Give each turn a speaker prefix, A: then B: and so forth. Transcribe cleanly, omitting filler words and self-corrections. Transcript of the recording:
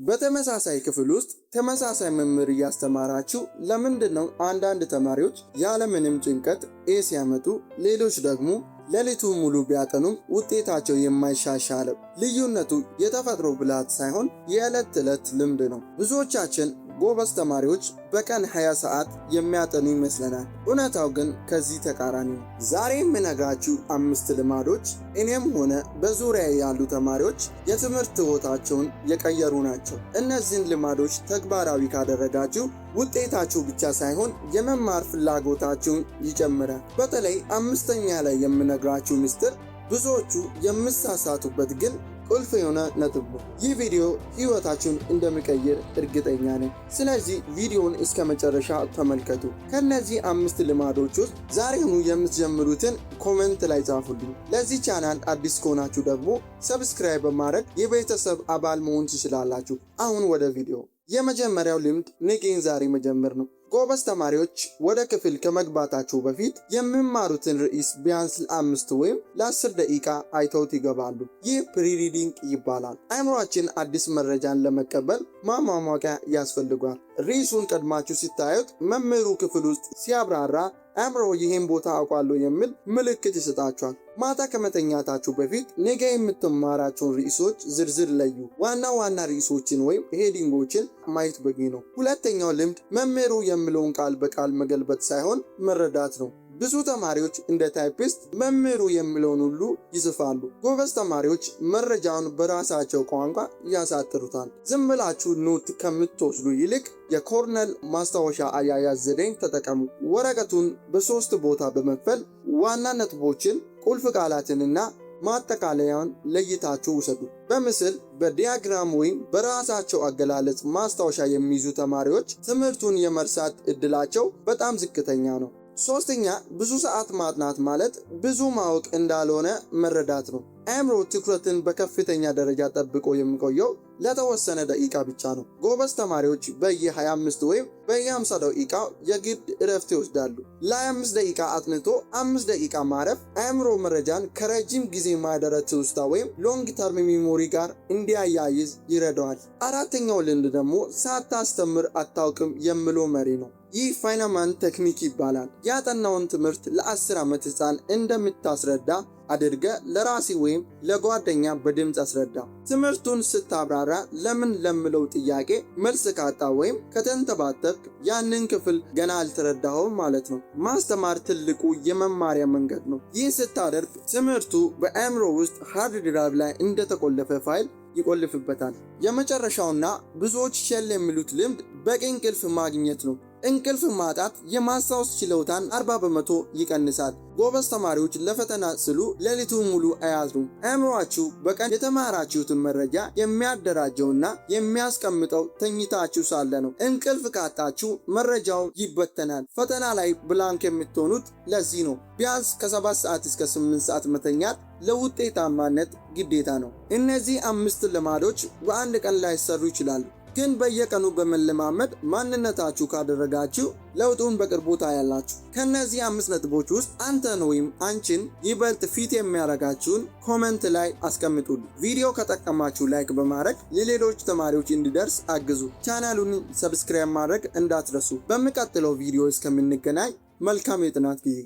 A: በተመሳሳይ ክፍል ውስጥ ተመሳሳይ መምህር እያስተማራችሁ ለምንድነው አንዳንድ ተማሪዎች ያለምንም ጭንቀት ኤ ሲያመጡ ሌሎች ደግሞ ሌሊቱን ሙሉ ቢያጠኑም ውጤታቸው የማይሻሻለው? ልዩነቱ የተፈጥሮ ብልሃት ሳይሆን የዕለት ተዕለት ልምድ ነው። ብዙዎቻችን ጎበዝ ተማሪዎች በቀን 20 ሰዓት የሚያጠኑ ይመስለናል። እውነታው ግን ከዚህ ተቃራኒ ነው። ዛሬ የምነግራችሁ 5 ልማዶች እኔም ሆነ በዙሪያ ያሉ ተማሪዎች የትምህርት ሕይወታቸውን የቀየሩ ናቸው። እነዚህን ልማዶች ተግባራዊ ካደረጋችሁ ውጤታችሁ ብቻ ሳይሆን የመማር ፍላጎታችሁን ይጨምራል። በተለይ 5ኛ ላይ የምነግራችሁ ምስጢር ብዙዎቹ የምሳሳቱበት ግን ቁልፍ የሆነ ነጥብ ነው። ይህ ቪዲዮ ህይወታችሁን እንደሚቀይር እርግጠኛ ነኝ። ስለዚህ ቪዲዮውን እስከ መጨረሻ ተመልከቱ። ከነዚህ 5 ልማዶች ውስጥ ዛሬውኑ የምትጀምሩትን ኮሜንት ላይ ጻፉልኝ። ለዚህ ቻናል አዲስ ከሆናችሁ ደግሞ ሰብስክራይብ በማድረግ የቤተሰብ አባል መሆን ትችላላችሁ። አሁን ወደ ቪዲዮ። የመጀመሪያው ልምድ ነገን ዛሬ መጀመር ነው። ጎበዝ ተማሪዎች ወደ ክፍል ከመግባታቸው በፊት የሚማሩትን ርዕስ ቢያንስ ለ5 ወይም ለ10 ደቂቃ አይተውት ይገባሉ። ይህ ፕሪሪዲንግ ይባላል። አእምሯችን አዲስ መረጃን ለመቀበል ማሟሟቂያ ያስፈልጓል። ርዕሱን ቀድማችሁ ሲታዩት መምህሩ ክፍል ውስጥ ሲያብራራ አእምሮ ይህን ቦታ አውቃለሁ የሚል ምልክት ይሰጣችኋል። ማታ ከመተኛታችሁ በፊት ነገ የምትማራቸውን ርዕሶች ዝርዝር ለዩ። ዋና ዋና ርዕሶችን ወይም ሄዲንጎችን ማየት በቂ ነው። ሁለተኛው ልምድ መምህሩ የሚለውን ቃል በቃል መገልበጥ ሳይሆን መረዳት ነው። ብዙ ተማሪዎች እንደ ታይፒስት መምህሩ የሚለውን ሁሉ ይጽፋሉ። ጎበዝ ተማሪዎች መረጃውን በራሳቸው ቋንቋ ያሳጥሩታል። ዝም ብላችሁ ኖት ከምትወስዱ ይልቅ የኮርነል ማስታወሻ አያያዝ ዘዴን ተጠቀሙ። ወረቀቱን በ3 ቦታ በመክፈል ዋና ነጥቦችን፣ ቁልፍ ቃላትንና ማጠቃለያውን ለይታችሁ ውሰዱ። በምስል በዲያግራም ወይም በራሳቸው አገላለጽ ማስታወሻ የሚይዙ ተማሪዎች ትምህርቱን የመርሳት እድላቸው በጣም ዝቅተኛ ነው። ሶስተኛ፣ ብዙ ሰዓት ማጥናት ማለት ብዙ ማወቅ እንዳልሆነ መረዳት ነው። አእምሮ ትኩረትን በከፍተኛ ደረጃ ጠብቆ የሚቆየው ለተወሰነ ደቂቃ ብቻ ነው። ጎበዝ ተማሪዎች በየ25 ወይም በየ50 ደቂቃ የግድ እረፍት ይወስዳሉ። ለ25 ደቂቃ አጥንቶ 5 ደቂቃ ማረፍ አእምሮ መረጃን ከረጅም ጊዜ ማህደረ ትውስታ ወይም ሎንግ ተርም ሚሞሪ ጋር እንዲያያይዝ ይረዳዋል። አራተኛው ልምድ ደግሞ ሳታስተምር አታውቅም የሚለው መሪ ነው። ይህ ፋይናማን ቴክኒክ ይባላል። ያጠናውን ትምህርት ለ10 ዓመት ሕፃን እንደምታስረዳ አድርገ ለራሲ ወይም ለጓደኛ በድምፅ አስረዳ። ትምህርቱን ስታብራራ ለምን ለምለው ጥያቄ መልስ ካጣ ወይም ከተንተባተብክ ያንን ክፍል ገና አልተረዳኸውም ማለት ነው። ማስተማር ትልቁ የመማሪያ መንገድ ነው። ይህ ስታደርግ ትምህርቱ በአእምሮ ውስጥ ሃርድ ድራይቭ ላይ እንደተቆለፈ ፋይል ይቆልፍበታል። የመጨረሻውና ብዙዎች ቸል የሚሉት ልምድ በቂ እንቅልፍ ማግኘት ነው። እንቅልፍ ማጣት የማስታወስ ችሎታን 40% ይቀንሳል። ጎበዝ ተማሪዎች ለፈተና ስሉ ሌሊቱን ሙሉ አያዝሩም። አእምሯችሁ በቀን የተማራችሁትን መረጃ የሚያደራጀውና የሚያስቀምጠው ተኝታችሁ ሳለ ነው። እንቅልፍ ካጣችሁ መረጃው ይበተናል። ፈተና ላይ ብላንክ የምትሆኑት ለዚህ ነው። ቢያንስ ከ7 ሰዓት እስከ 8 ሰዓት መተኛት ለውጤታማነት ግዴታ ነው። እነዚህ 5 ልማዶች በአንድ ቀን ላይ ሰሩ ይችላሉ፣ ግን በየቀኑ በመለማመድ ማንነታችሁ ካደረጋችሁ ለውጡን በቅርቡ ታያላችሁ። ከነዚህ 5 ነጥቦች ውስጥ አንተን ወይም አንቺን ይበልጥ ፊት የሚያረጋችሁን ኮሜንት ላይ አስቀምጡልኝ። ቪዲዮ ከጠቀማችሁ ላይክ በማድረግ ለሌሎች ተማሪዎች እንዲደርስ አግዙ። ቻናሉን ሰብስክራይብ ማድረግ እንዳትረሱ። በሚቀጥለው ቪዲዮ እስከምንገናኝ መልካም የጥናት ጊዜ